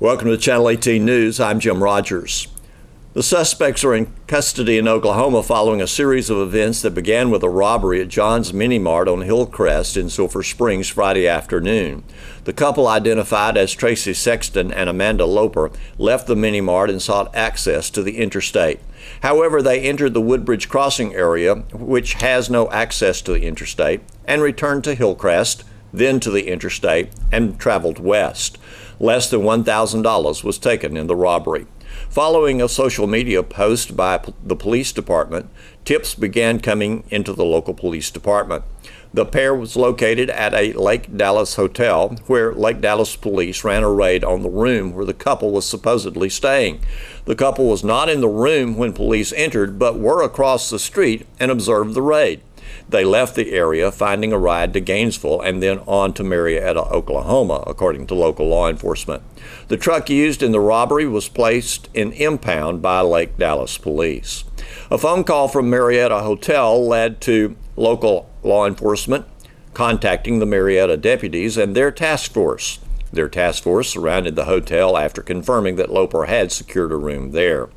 Welcome to Channel 18 News. I'm Jim Rogers. The suspects are in custody in Oklahoma following a series of events that began with a robbery at John's Mini Mart on Hillcrest in Sulphur Springs Friday afternoon. The couple, identified as Tracy Sexton and Amanda Loper, left the Mini Mart and sought access to the interstate. However, they entered the Woodbridge Crossing area, which has no access to the interstate, and returned to Hillcrest, then to the interstate, and traveled west. Less than $1,000 was taken in the robbery. Following a social media post by the police department, tips began coming into the local police department. The pair was located at a Lake Dallas hotel, where Lake Dallas police ran a raid on the room where the couple was supposedly staying. The couple was not in the room when police entered, but were across the street and observed the raid. They left the area, finding a ride to Gainesville and then on to Marietta, Oklahoma, according to local law enforcement. The truck used in the robbery was placed in impound by Lake Dallas police. A phone call from Marietta Hotel led to local law enforcement contacting the Marietta deputies and their task force. Their task force surrounded the hotel after confirming that Loper had secured a room there.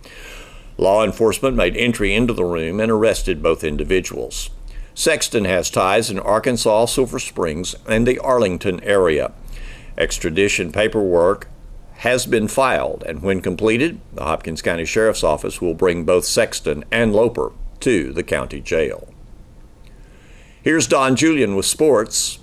Law enforcement made entry into the room and arrested both individuals. Sexton has ties in Arkansas, Sulphur Springs, and the Arlington area. Extradition paperwork has been filed, and when completed, the Hopkins County Sheriff's Office will bring both Sexton and Loper to the county jail. Here's Don Julian with sports.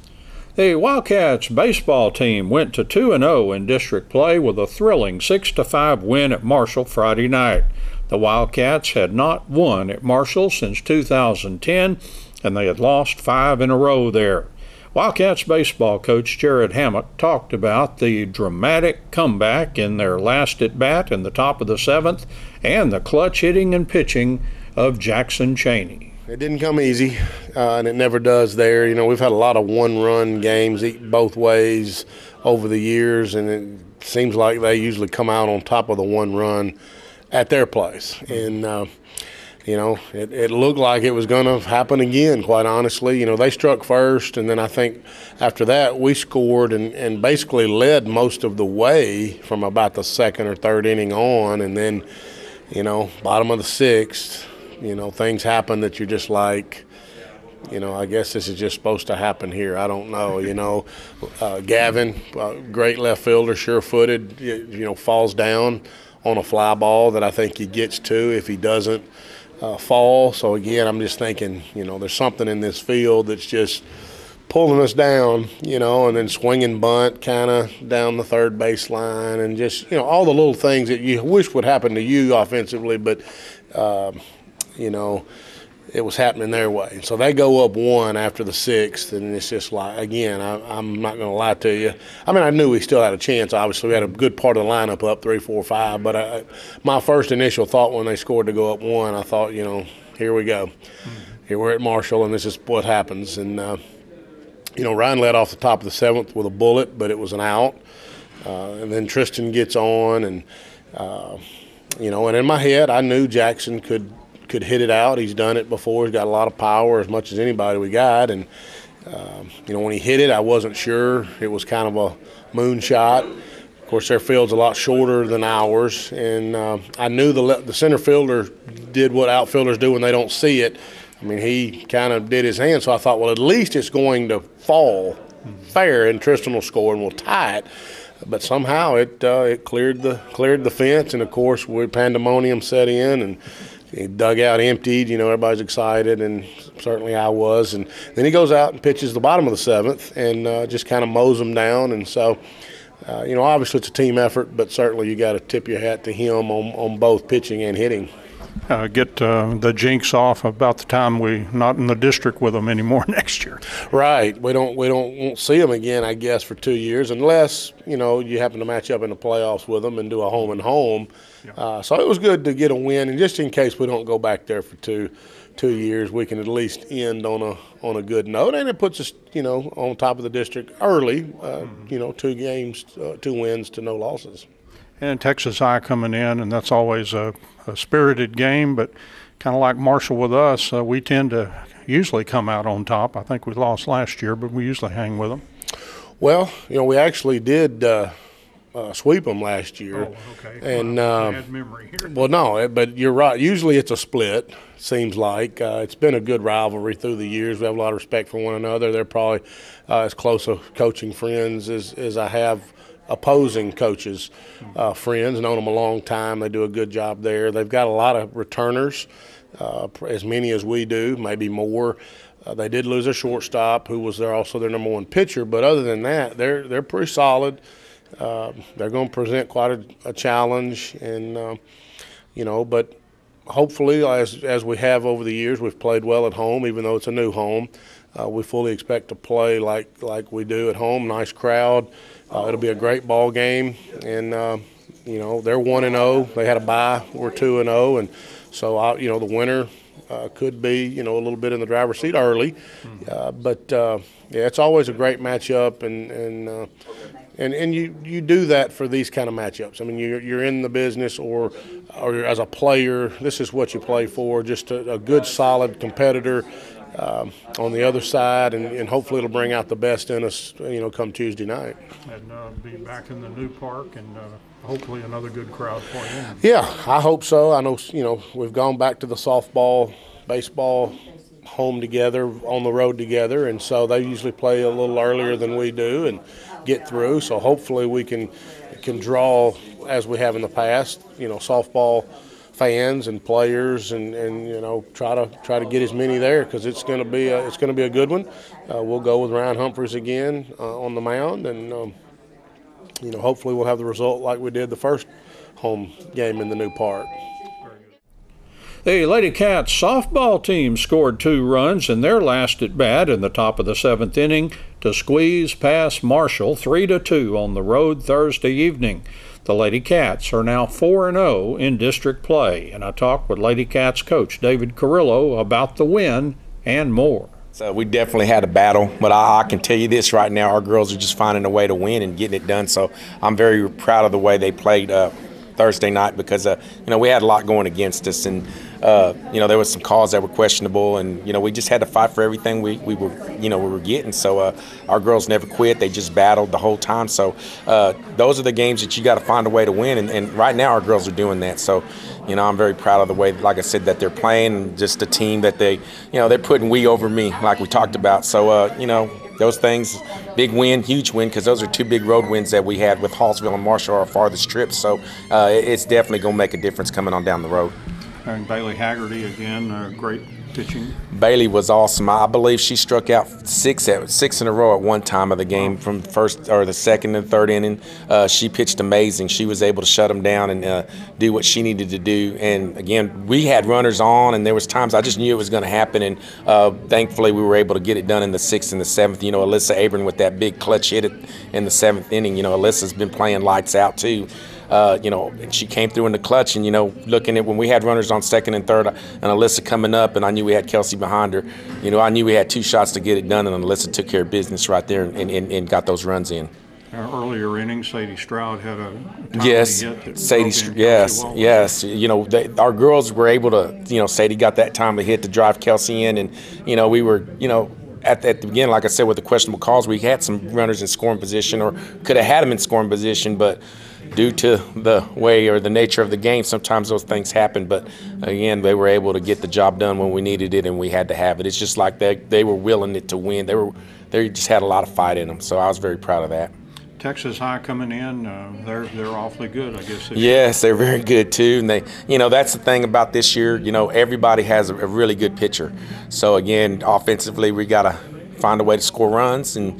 The Wildcats baseball team went to 2-0 in district play with a thrilling 6-5 win at Marshall Friday night. The Wildcats had not won at Marshall since 2010, and they had lost 5 in a row there. Wildcats baseball coach Jared Hammock talked about the dramatic comeback in their last at-bat in the top of the 7th and the clutch hitting and pitching of Jackson Chaney. It didn't come easy, and it never does there. You know, we've had a lot of one-run games both ways over the years, and it seems like they usually come out on top of the one run at their place. And, you know, it looked like it was going to happen again, quite honestly. You know, they struck first, and then I think after that we scored and basically led most of the way from about the second or third inning on. And then, you know, bottom of the 6th, you know, things happen that you're just like, you know, I guess this is just supposed to happen here. I don't know, you know. Gavin, great left fielder, sure-footed, you know, falls down on a fly ball that I think he gets to if he doesn't fall. So, again, I'm just thinking, you know, there's something in this field that's just pulling us down, you know, and then swinging bunt kind of down the third baseline and just, you know, all the little things that you wish would happen to you offensively, but, you know, it was happening their way. So they go up 1 after the 6th, and it's just like, again, I'm not going to lie to you. I mean, I knew we still had a chance. Obviously, we had a good part of the lineup up 3, 4, 5. But my first initial thought when they scored to go up 1, I thought, you know, here we go. Here we're at Marshall, and this is what happens. And, you know, Ryan led off the top of the 7th with a bullet, but it was an out. And then Tristan gets on, and, you know, and in my head, I knew Jackson could hit it out. He's done it before. He's got a lot of power, as much as anybody we got. And, you know, when he hit it, I wasn't sure. It was kind of a moonshot. Of course, their field's a lot shorter than ours. And I knew the center fielder did what outfielders do when they don't see it. I mean, he kind of did his hand. So I thought, well, at least it's going to fall fair, and Tristan will score and we'll tie it. But somehow it cleared the fence. And, of course, pandemonium set in, and dugout emptied, you know, everybody's excited, and certainly I was. And then he goes out and pitches the bottom of the 7th and just kind of mows them down. And so, you know, obviously it's a team effort, but certainly you got to tip your hat to him on both pitching and hitting. Get the jinx off about the time we're not in the district with them anymore next year. Right. We won't see them again, I guess, for 2 years, unless, you know, you happen to match up in the playoffs with them and do a home and home. Yeah. So it was good to get a win, and just in case we don't go back there for two years, we can at least end on a good note, and it puts us, you know, on top of the district early. You know, 2 games, 2 wins to no losses. And Texas High coming in, and that's always a spirited game, but kind of like Marshall with us, we tend to usually come out on top. I think we lost last year, but we usually hang with them. Well, you know, we actually did sweep them last year. Oh, okay. And bad memory here. well, no, but you're right. Usually it's a split. Seems like it's been a good rivalry through the years. We have a lot of respect for one another. They're probably as close of coaching friends as I have opposing coaches, friends. Known them a long time. They do a good job there. They've got a lot of returners, as many as we do, maybe more. They did lose a shortstop, who was also their number one pitcher. But other than that, they're pretty solid. They're going to present quite a challenge, and but hopefully, as we have over the years, we've played well at home, even though it's a new home. We fully expect to play like we do at home. Nice crowd. It'll be a great ball game, and they're 1-0. They had a bye. We're 2-0, and so the winner could be a little bit in the driver's seat early, but it's always a great matchup, and you do that for these kind of matchups. I mean, you're in the business or as a player, this is what you play for. Just a good, solid competitor on the other side, and hopefully it'll bring out the best in us, come Tuesday night. And be back in the new park, and hopefully another good crowd for you. Yeah, I hope so. I know, we've gone back to the softball, baseball home together, on the road together, and so they usually play a little earlier than we do and get through. So hopefully we can draw, as we have in the past, softball fans and players, and try to get as many there, because it's going to be a good one. We'll go with Ryan Humphreys again on the mound, and hopefully we'll have the result like we did the first home game in the new park. The Lady Cats softball team scored 2 runs in their last at bat in the top of the 7th inning to squeeze past Marshall 3-2 on the road Thursday evening. The Lady Cats are now 4-0 in district play, and I talked with Lady Cats coach David Carrillo about the win and more. So we definitely had a battle, but I can tell you this right now, our girls are just finding a way to win and getting it done. So I'm very proud of the way they played Thursday night, because we had a lot going against us, and there was some calls that were questionable, and we just had to fight for everything we were getting. So our girls never quit; they just battled the whole time. So those are the games that you got to find a way to win, and right now our girls are doing that. So I'm very proud of the way, like I said, that they're playing, and just the team that they're putting we over me, like we talked about. So those things, big win, huge win, because those are 2 big road wins that we had with Hallsville and Marshall, our farthest trips. So it's definitely going to make a difference coming on down the road. And Bailey Haggerty again, great pitching. Bailey was awesome. I believe she struck out 6 in a row at one time of the game, from first or the second and third inning. She pitched amazing. She was able to shut them down and do what she needed to do. And again, we had runners on, and there was times I just knew it was going to happen. And thankfully, we were able to get it done in the 6th and the 7th. Alyssa Abram with that big clutch hit in the 7th inning. Alyssa's been playing lights out too. And she came through in the clutch, and looking at when we had runners on second and third, and Alyssa coming up, and I knew we had Kelsey behind her. I knew we had 2 shots to get it done, and Alyssa took care of business right there and got those runs in. Earlier innings, Sadie Stroud had a yes, hit Sadie. Yes. Our girls were able to. Sadie got that timely hit to drive Kelsey in, and we were. At the beginning, like I said, with the questionable calls, we had some runners in scoring position, or could have had them in scoring position, but due to the way or the nature of the game, sometimes those things happen. But again, they were able to get the job done when we needed it, and we had to have it. It's just like they were willing it to win. They just had a lot of fight in them. So I was very proud of that. Texas High coming in, they're awfully good, I guess. Yes, they're very good too, and they, that's the thing about this year. Everybody has a really good pitcher. So again, offensively, we got to find a way to score runs, and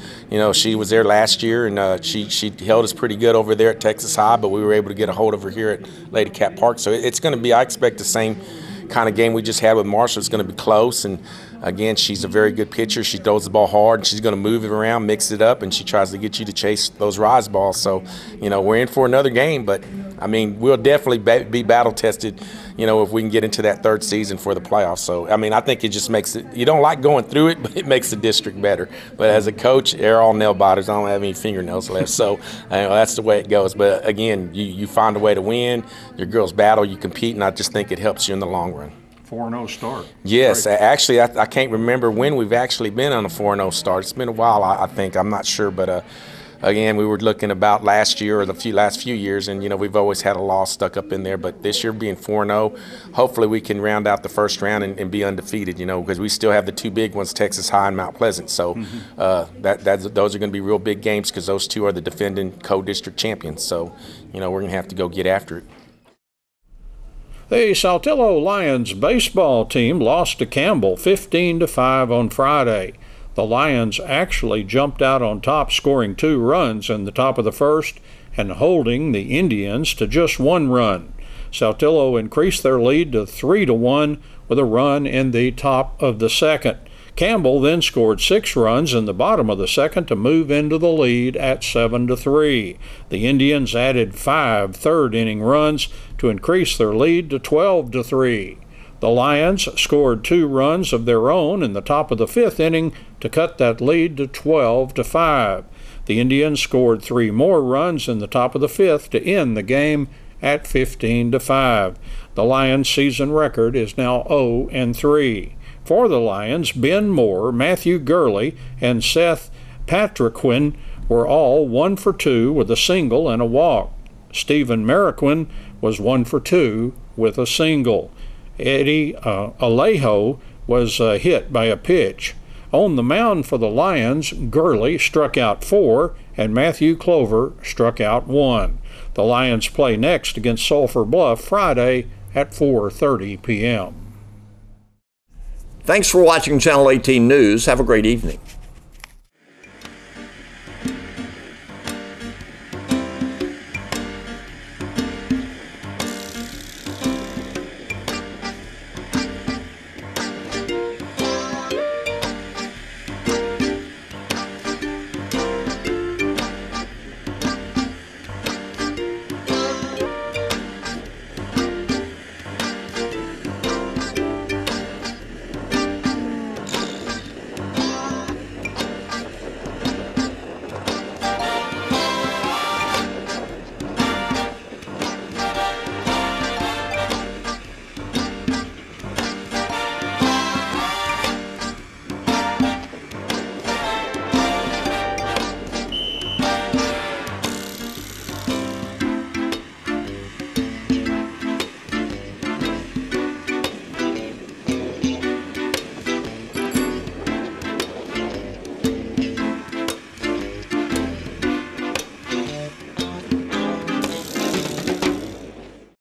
she was there last year, and she held us pretty good over there at Texas High, but we were able to get a hold of her here at Lady Cat Park. So it's going to be, I expect, the same kind of game we just had with Marshall. It's going to be close, and again, she's a very good pitcher. She throws the ball hard, and she's going to move it around, mix it up, and she tries to get you to chase those rise balls. So, we're in for another game, but, we'll definitely be battle-tested, if we can get into that 3rd season for the playoffs. So, I think it just makes it – you don't like going through it, but it makes the district better. But as a coach, they're all nail-biters. I don't have any fingernails left. So, that's the way it goes. But, again, you find a way to win. Your girls battle, you compete, and I just think it helps you in the long run. 4-0 start. Yes, actually, I can't remember when we've actually been on a 4-0 start. It's been a while, I think. I'm not sure, but again, we were looking about last year or the last few years, and we've always had a loss stuck up in there. But this year being 4-0, hopefully we can round out the first round and be undefeated. Because we still have the two big ones, Texas High and Mount Pleasant. So those are going to be real big games because those two are the defending co-district champions. So we're going to have to go get after it. The Saltillo Lions baseball team lost to Campbell 15-5 on Friday. The Lions actually jumped out on top, scoring 2 runs in the top of the first and holding the Indians to just 1 run. Saltillo increased their lead to 3-1 with a run in the top of the second. Campbell then scored 6 runs in the bottom of the second to move into the lead at 7-3. The Indians added 5 third-inning runs to increase their lead to 12-3. The Lions scored 2 runs of their own in the top of the 5th inning to cut that lead to 12-5. The Indians scored 3 more runs in the top of the 5th to end the game at 15-5. The Lions' season record is now 0-3. For the Lions, Ben Moore, Matthew Gurley, and Seth Patriquin were all 1 for 2 with a single and a walk. Stephen Mariquin was 1 for 2 with a single. Eddie Alejo was hit by a pitch. On the mound for the Lions, Gurley struck out 4 and Matthew Clover struck out 1. The Lions play next against Sulphur Bluff Friday at 4:30 p.m. Thanks for watching Channel 18 News. Have a great evening.